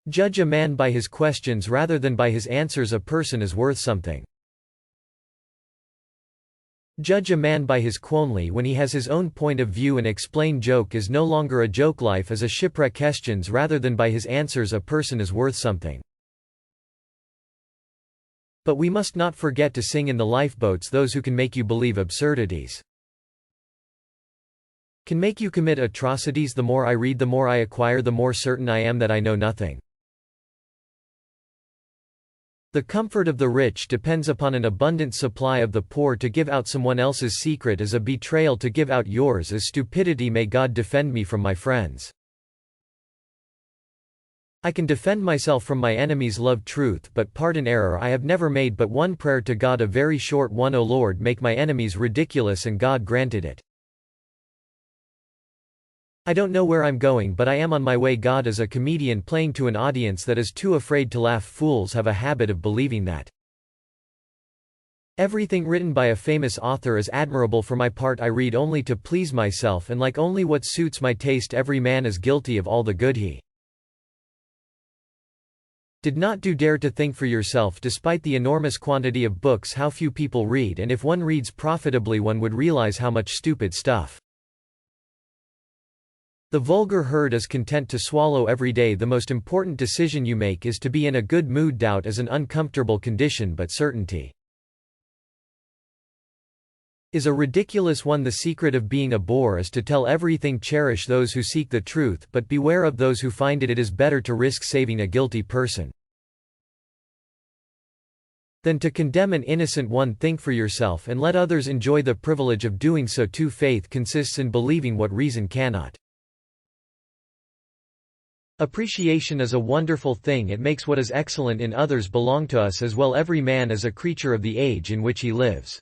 Judge a man by his questions rather than by his answers. A person is worth something. Judge a man by his quonly when he has his own point of view and explain joke is no longer a joke. Life is a shipwreck. Questions rather than by his answers. A person is worth something. But we must not forget to sing in the lifeboats those who can make you believe absurdities. Can make you commit atrocities. The more I read, the more I acquire, the more certain I am that I know nothing. The comfort of the rich depends upon an abundant supply of the poor. To give out someone else's secret is a betrayal. To give out yours is stupidity. May God defend me from my friends. I can defend myself from my enemies. Love truth, but pardon error. I have never made but one prayer to God, a very short one. O Lord, make my enemies ridiculous, and God granted it. I don't know where I'm going, but I am on my way. God is a comedian playing to an audience that is too afraid to laugh. Fools have a habit of believing that everything written by a famous author is admirable. For my part, I read only to please myself and like only what suits my taste. Every man is guilty of all the good he did not do. Dare to think for yourself. Despite the enormous quantity of books, how few people read, and if one reads profitably, one would realize how much stupid stuff the vulgar herd is content to swallow every day. The most important decision you make is to be in a good mood. Doubt is an uncomfortable condition, but certainty is a ridiculous one. The secret of being a bore is to tell everything. Cherish those who seek the truth, but beware of those who find it. It is better to risk saving a guilty person than to condemn an innocent one. Think for yourself and let others enjoy the privilege of doing so too. Faith consists in believing what reason cannot. Appreciation is a wonderful thing. It makes what is excellent in others belong to us as well. Every man is a creature of the age in which he lives.